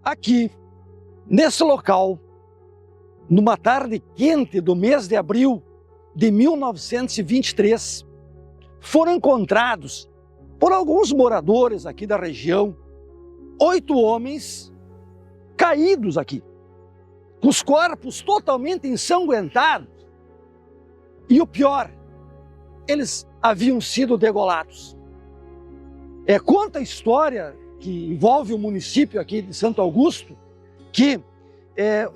Aqui, nesse local, numa tarde quente do mês de abril de 1923, foram encontrados por alguns moradores aqui da região 8 homens caídos aqui, com os corpos totalmente ensanguentados. E o pior, eles haviam sido degolados. Conta a história que envolve o município aqui de Santo Augusto, que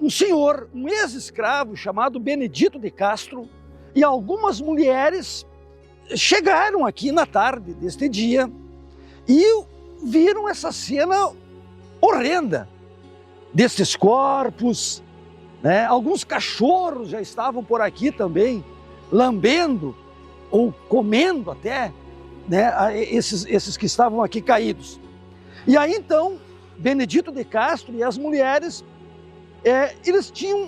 um senhor, um ex-escravo chamado Benedito de Castro, e algumas mulheres chegaram aqui na tarde deste dia e viram essa cena horrenda destes corpos, né? Alguns cachorros já estavam por aqui também, lambendo ou comendo até, né, esses que estavam aqui caídos. E aí então, Benedito de Castro e as mulheres, eles tinham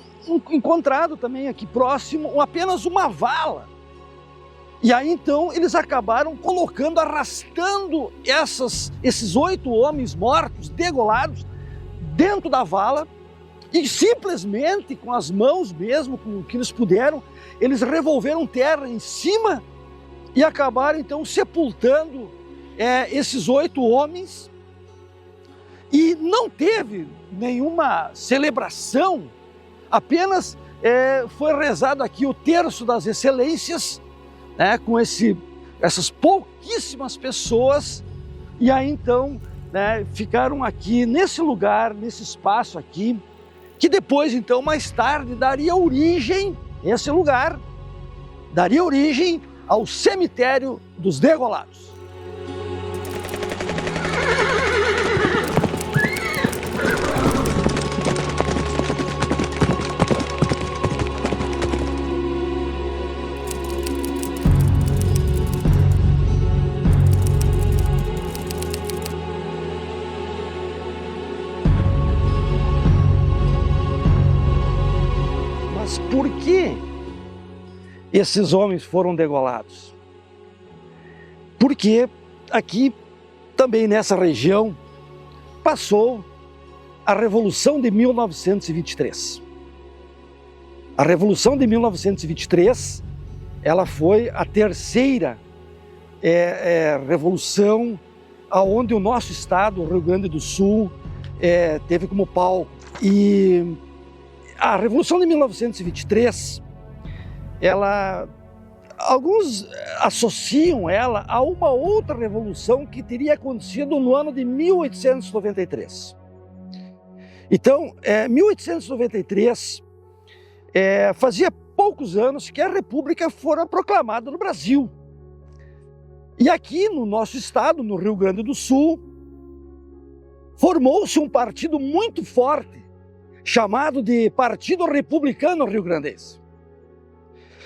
encontrado também aqui próximo apenas uma vala. E aí então eles acabaram colocando, arrastando esses 8 homens mortos, degolados, dentro da vala, e simplesmente com as mãos mesmo, com o que eles puderam, eles revolveram terra em cima e acabaram então sepultando esses 8 homens. E não teve nenhuma celebração, apenas foi rezado aqui o terço das excelências, né, com essas pouquíssimas pessoas, e aí então, né, ficaram aqui nesse lugar, nesse espaço aqui, que depois então, mais tarde, daria origem, esse lugar, daria origem ao cemitério dos degolados. Por que esses homens foram degolados? Porque aqui, também nessa região, passou a Revolução de 1923. A Revolução de 1923, ela foi a terceira revolução aonde o nosso estado, o Rio Grande do Sul, teve como palco. E a Revolução de 1923, alguns associam ela a uma outra revolução que teria acontecido no ano de 1893. Então, 1893, fazia poucos anos que a República fora proclamada no Brasil. E aqui no nosso estado, no Rio Grande do Sul, formou-se um partido muito forte, chamado de Partido Republicano Rio-Grandense.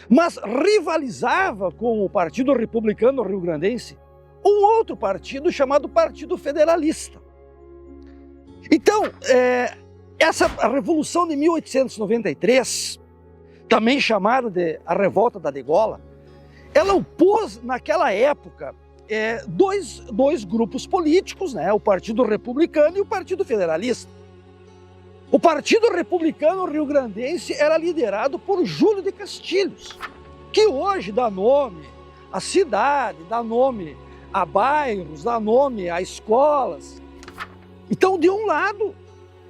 Mas rivalizava com o Partido Republicano Rio-Grandense um outro partido chamado Partido Federalista. Então, a Revolução de 1893, também chamada de a Revolta da Degola, ela opôs naquela época dois grupos políticos, né, o Partido Republicano e o Partido Federalista. O Partido Republicano Rio-Grandense era liderado por Júlio de Castilhos, que hoje dá nome à cidade, dá nome a bairros, dá nome a escolas. Então, de um lado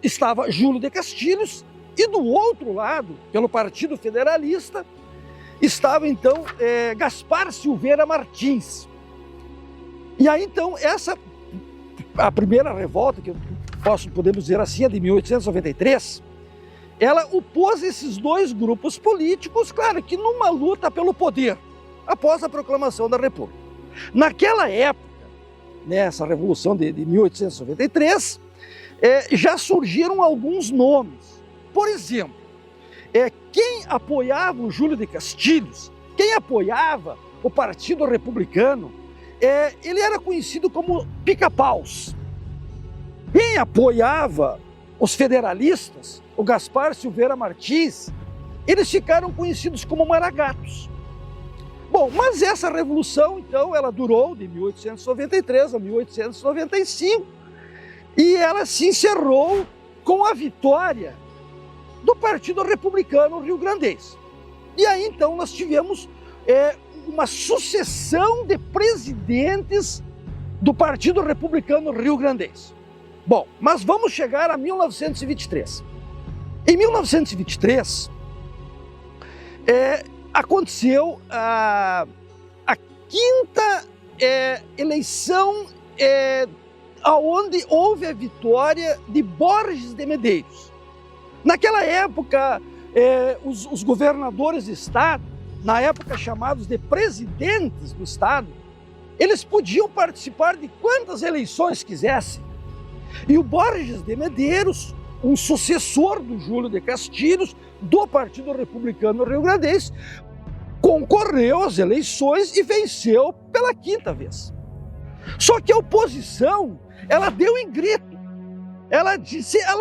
estava Júlio de Castilhos e do outro lado, pelo Partido Federalista, estava então Gaspar Silveira Martins. E aí então a primeira revolta, que podemos dizer assim, a de 1893, ela opôs esses dois grupos políticos, claro que numa luta pelo poder, após a proclamação da República. Naquela época, nessa Revolução de 1893, já surgiram alguns nomes. Por exemplo, quem apoiava o Júlio de Castilhos, quem apoiava o Partido Republicano, ele era conhecido como pica-paus. Quem apoiava os federalistas, o Gaspar Silveira Martins, eles ficaram conhecidos como maragatos. Bom, mas essa revolução, então, ela durou de 1893 a 1895 e ela se encerrou com a vitória do Partido Republicano Rio-Grandense. E aí então nós tivemos uma sucessão de presidentes do Partido Republicano Rio-Grandense. Bom, mas vamos chegar a 1923. Em 1923, aconteceu a quinta eleição onde houve a vitória de Borges de Medeiros. Naquela época, os governadores de estado, na época chamados de presidentes do estado, eles podiam participar de quantas eleições quisessem. E o Borges de Medeiros, um sucessor do Júlio de Castilhos, do Partido Republicano Rio-Grandense, concorreu às eleições e venceu pela quinta vez. Só que a oposição, ela deu em grito. Ela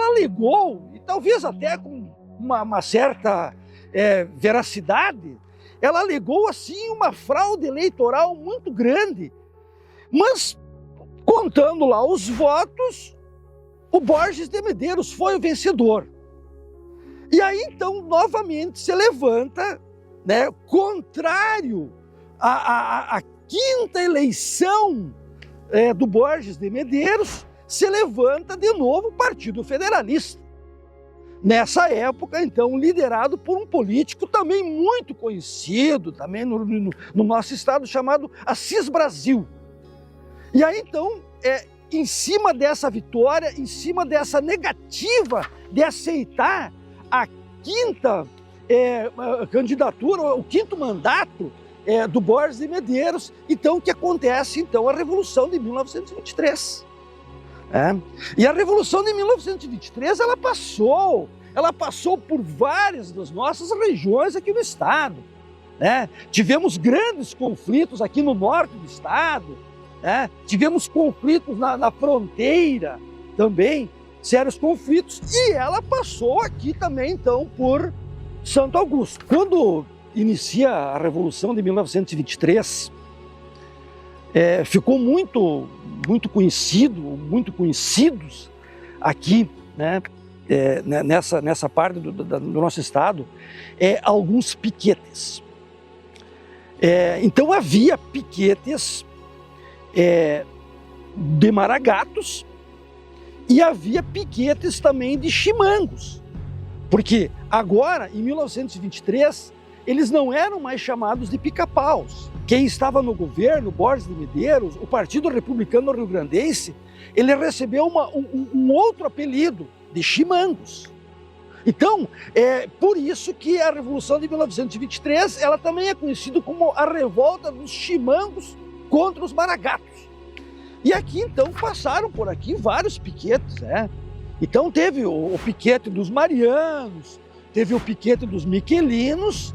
alegou, e talvez até com uma certa veracidade, ela alegou assim uma fraude eleitoral muito grande. Mas, contando lá os votos, o Borges de Medeiros foi o vencedor. E aí então novamente se levanta, né, contrário à quinta eleição do Borges de Medeiros, se levanta de novo o Partido Federalista. Nessa época, então, liderado por um político também muito conhecido, também no nosso estado, chamado Assis Brasil. E aí, então, em cima dessa vitória, em cima dessa negativa de aceitar a quinta candidatura, o quinto mandato do Borges de Medeiros, então, que acontece, então, a Revolução de 1923. E a Revolução de 1923, ela passou por várias das nossas regiões aqui no estado. Tivemos grandes conflitos aqui no norte do estado, tivemos conflitos na fronteira também, sérios conflitos, e ela passou aqui também, então, por Santo Augusto. Quando inicia a Revolução de 1923, ficou muito conhecidos aqui, nessa parte do nosso estado, alguns piquetes. Então havia piquetes de maragatos e havia piquetes também de chimangos, porque agora, em 1923, eles não eram mais chamados de pica-paus. Quem estava no governo, Borges de Medeiros, o Partido Republicano Rio-Grandense, ele recebeu um outro apelido, de chimangos. Então, por isso que a Revolução de 1923, ela também é conhecida como a Revolta dos Chimangos contra os Maragatos. E aqui, então, passaram por aqui vários piquetes, Então teve o piquete dos Marianos, teve o piquete dos Miquelinos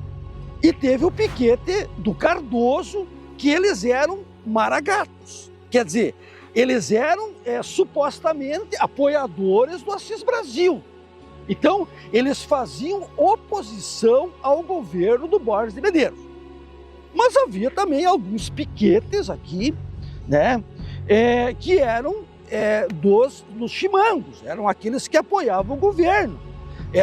e teve o piquete do Cardoso, que eles eram maragatos. Quer dizer, eles eram supostamente apoiadores do Assis Brasil. Então, eles faziam oposição ao governo do Borges de Medeiros. Mas havia também alguns piquetes aqui, que eram dos chimangos, eram aqueles que apoiavam o governo.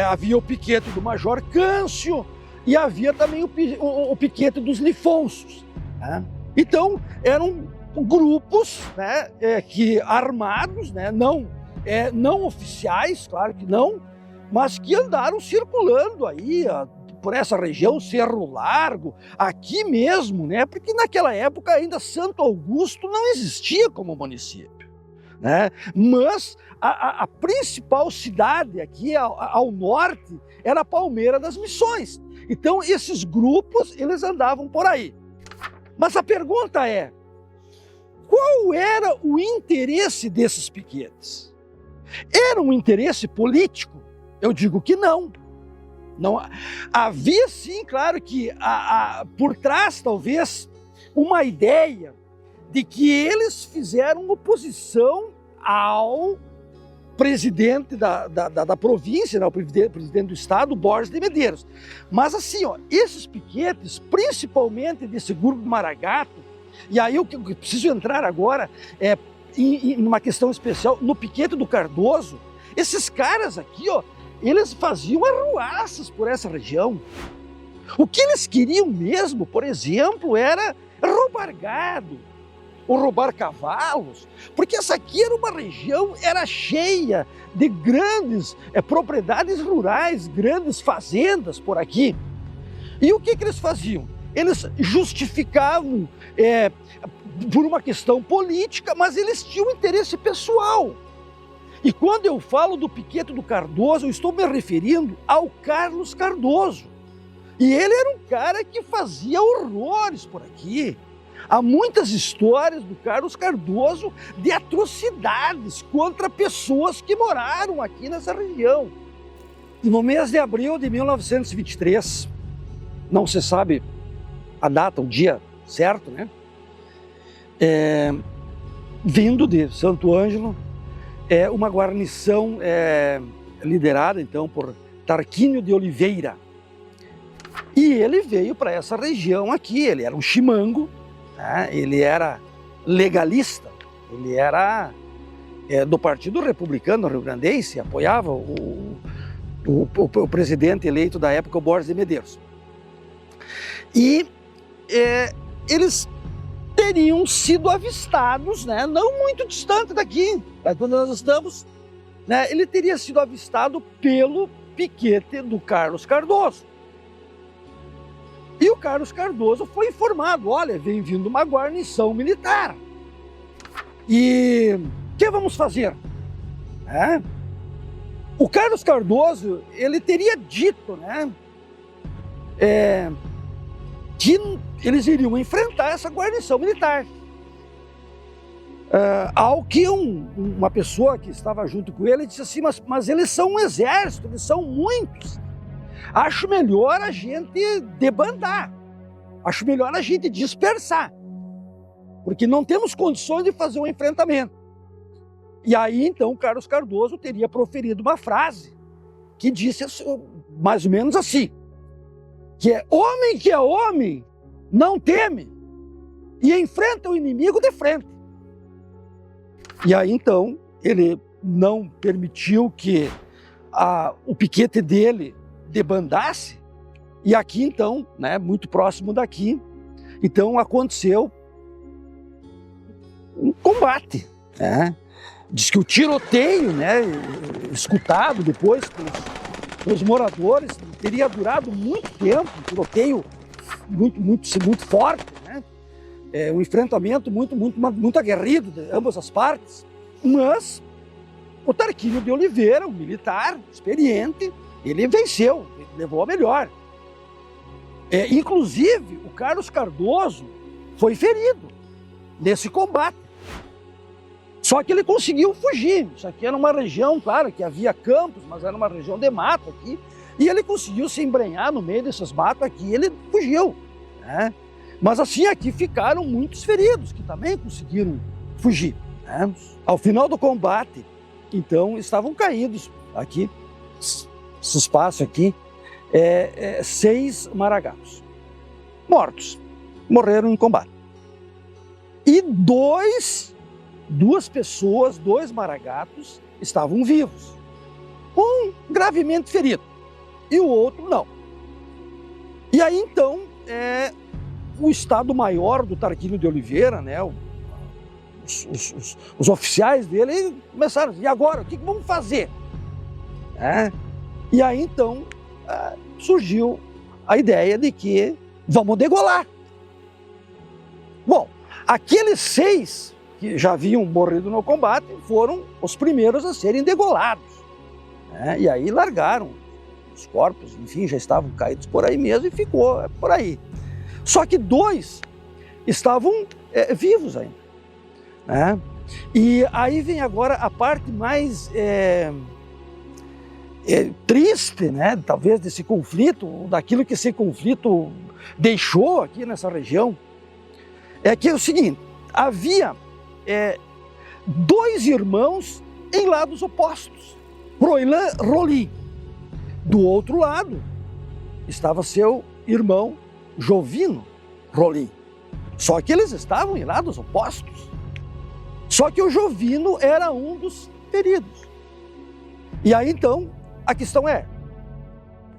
Havia o piquete do Major Câncio e havia também o piquete dos Lifonsos. Então, eram grupos que armados, não oficiais, claro que não, mas que andaram circulando aí por essa região, Cerro Largo, aqui mesmo, porque naquela época ainda Santo Augusto não existia como município, mas a principal cidade aqui ao norte era Palmeira das Missões. Então esses grupos, eles andavam por aí. Mas a pergunta é, qual era o interesse desses piquetes? Era um interesse político? Eu digo que não. Não havia sim, claro que por trás talvez uma ideia de que eles fizeram oposição ao presidente da província, o presidente do estado, Borges de Medeiros. Mas assim, esses piquetes, principalmente desse grupo do Maragato, e aí eu preciso entrar agora em uma questão especial, no piquete do Cardoso, Esses caras aqui, ó, eles faziam arruaças por essa região. O que eles queriam mesmo, por exemplo, era roubar gado, ou roubar cavalos, porque essa aqui era uma região, era cheia de grandes propriedades rurais, grandes fazendas por aqui. E o que eles faziam? Eles justificavam por uma questão política, mas eles tinham interesse pessoal. E quando eu falo do Piquete do Cardoso, eu estou me referindo ao Carlos Cardoso. E ele era um cara que fazia horrores por aqui. Há muitas histórias do Carlos Cardoso de atrocidades contra pessoas que moraram aqui nessa região. No mês de abril de 1923, não se sabe a data, o dia certo, né? Vindo de Santo Ângelo, uma guarnição liderada então por Tarquínio de Oliveira. E ele veio para essa região aqui, ele era um chimango, né? Ele era legalista, ele era do Partido Republicano Rio-Grandense, apoiava o presidente eleito da época, o Borges de Medeiros. E eles teriam sido avistados, né, não muito distante daqui, quando nós estamos, né, ele teria sido avistado pelo piquete do Carlos Cardoso. E o Carlos Cardoso foi informado, olha, vem vindo uma guarnição militar. E o que vamos fazer? O Carlos Cardoso, ele teria dito, né, que eles iriam enfrentar essa guarnição militar. Ao que uma pessoa que estava junto com ele disse assim, mas eles são um exército, eles são muitos. Acho melhor a gente debandar, acho melhor a gente dispersar, porque não temos condições de fazer um enfrentamento. E aí, então, o Carlos Cardoso teria proferido uma frase que disse mais ou menos assim, que é homem, não teme, e enfrenta o inimigo de frente. E aí, então, ele não permitiu que o piquete dele debandasse, e aqui, então, né, muito próximo daqui, então aconteceu um combate, né? Diz que o tiroteio, né, escutado depois pelos moradores, teria durado muito tempo, um tiroteio muito forte, né? Um enfrentamento muito aguerrido de ambas as partes. Mas o Tarquínio de Oliveira, um militar experiente, ele venceu, ele levou a melhor. Inclusive, o Carlos Cardoso foi ferido nesse combate. Só que ele conseguiu fugir. Isso aqui era uma região, claro, que havia campos, mas era uma região de mato aqui. E ele conseguiu se embrenhar no meio desses matos aqui e ele fugiu, né? Mas assim, aqui ficaram muitos feridos, que também conseguiram fugir, né? Ao final do combate, então, estavam caídos aqui, esse espaço aqui, 6 maragatos mortos, morreram em combate. E duas pessoas, 2 maragatos, estavam vivos. Um gravemente ferido e o outro não. E aí então, o Estado-Maior do Tarquínio de Oliveira, né, os oficiais dele começaram, e agora, o que vamos fazer? E aí então surgiu a ideia de que vamos degolar. Bom, aqueles 6 que já haviam morrido no combate foram os primeiros a serem degolados, né? E aí largaram os corpos, enfim, já estavam caídos por aí mesmo e ficou por aí. Só que 2 estavam vivos ainda, né? E aí vem agora a parte mais triste, né, talvez desse conflito, daquilo que esse conflito deixou aqui nessa região, é que é o seguinte, havia 2 irmãos em lados opostos, Froilán Rolim. Do outro lado estava seu irmão Jovino Rolim. Só que eles estavam em lados opostos. Só que o Jovino era um dos feridos. E aí então, a questão é,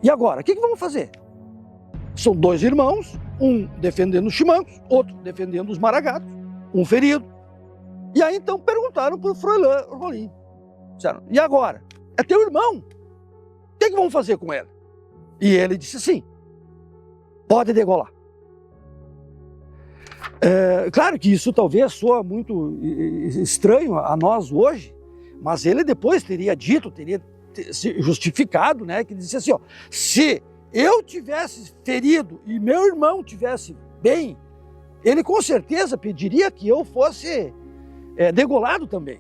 e agora? O que vamos fazer? São dois irmãos, um defendendo os chimancos, outro defendendo os maragatos, um ferido. E aí então perguntaram para o Froilán Rolim, disseram, e agora? É teu irmão, o que vamos fazer com ele? E ele disse assim, pode degolar. Claro que isso talvez soa muito estranho a nós hoje, mas ele depois teria dito, teria se justificado, né, que disse assim, ó, se eu tivesse ferido e meu irmão tivesse bem, ele com certeza pediria que eu fosse degolado também.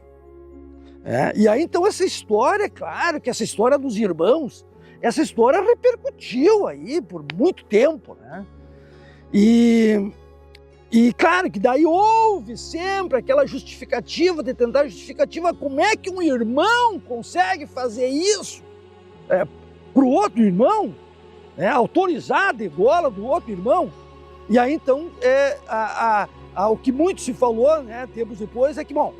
E aí então essa história, claro que essa história dos irmãos, essa história repercutiu aí por muito tempo, né? E claro que daí houve sempre aquela justificativa, de tentar justificativa, como é que um irmão consegue fazer isso para o outro irmão, autorizar a degola do outro irmão. E aí então, o que muito se falou, né, tempos depois, é que, bom,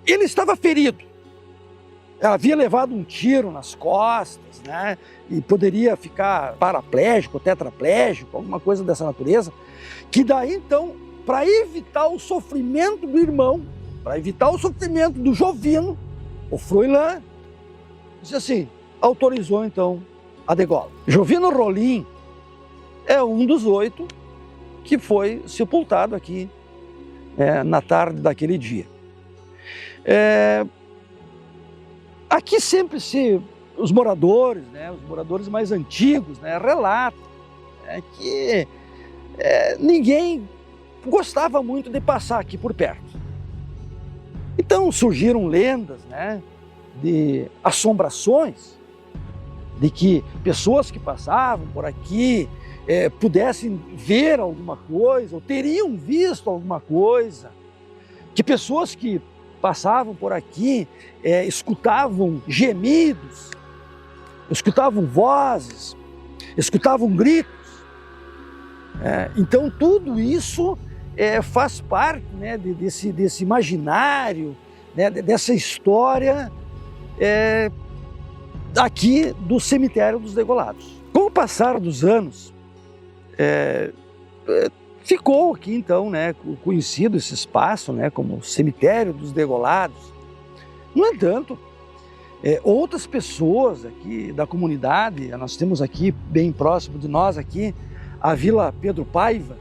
ele estava ferido, havia levado um tiro nas costas, né, e poderia ficar paraplégico, tetraplégico, alguma coisa dessa natureza, que daí então, para evitar o sofrimento do irmão, para evitar o sofrimento do Jovino, o Froilán disse assim, autorizou então a degola. Jovino Rolim é um dos 8 que foi sepultado aqui na tarde daquele dia. Aqui sempre os moradores, né, os moradores mais antigos, né, relatam que ninguém gostava muito de passar aqui por perto. Então surgiram lendas, né, de assombrações, de que pessoas que passavam por aqui pudessem ver alguma coisa, ou teriam visto alguma coisa, que pessoas que passavam por aqui escutavam gemidos, escutavam vozes, escutavam gritos. Então tudo isso faz parte, né, desse imaginário, né, dessa história aqui do cemitério dos Degolados. Com o passar dos anos, ficou aqui então, né, conhecido esse espaço, né, como cemitério dos Degolados. No entanto, outras pessoas aqui da comunidade, nós temos aqui bem próximo de nós aqui a Vila Pedro Paiva.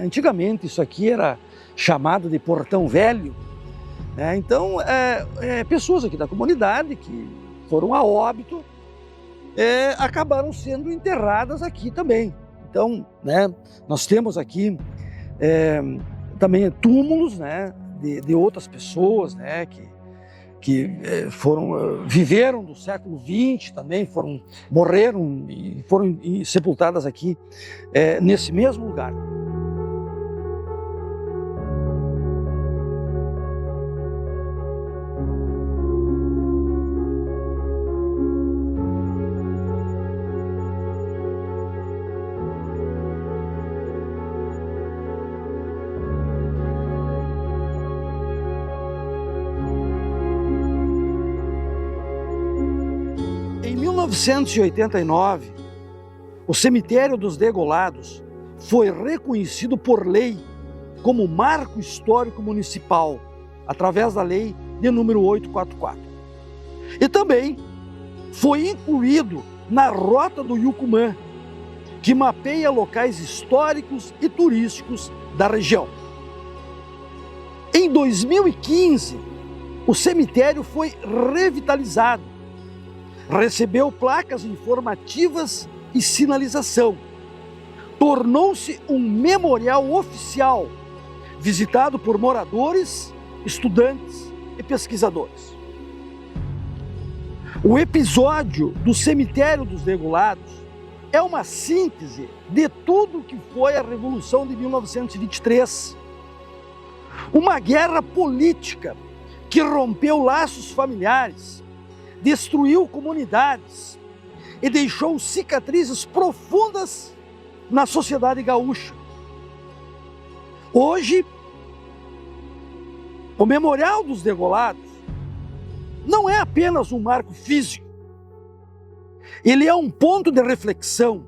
Antigamente isso aqui era chamado de Portão Velho, né? Então pessoas aqui da comunidade que foram a óbito acabaram sendo enterradas aqui também. Então, né, nós temos aqui também túmulos, né, de outras pessoas, né, que viveram do século XX também, morreram e foram sepultadas aqui nesse mesmo lugar. Em 1989, o cemitério dos Degolados foi reconhecido por lei como marco histórico municipal, através da lei de número 844. E também foi incluído na Rota do Yucumã, que mapeia locais históricos e turísticos da região. Em 2015, o cemitério foi revitalizado, recebeu placas informativas e sinalização, tornou-se um memorial oficial, visitado por moradores, estudantes e pesquisadores. O episódio do Cemitério dos Degolados é uma síntese de tudo que foi a Revolução de 1923. Uma guerra política que rompeu laços familiares, destruiu comunidades e deixou cicatrizes profundas na sociedade gaúcha. Hoje, o Memorial dos Degolados não é apenas um marco físico. Ele é um ponto de reflexão,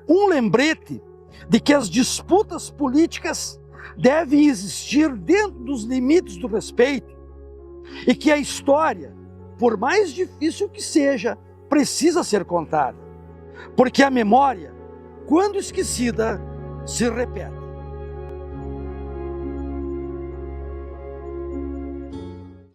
um lembrete de que as disputas políticas devem existir dentro dos limites do respeito e que a história, por mais difícil que seja, precisa ser contada, porque a memória, quando esquecida, se repete.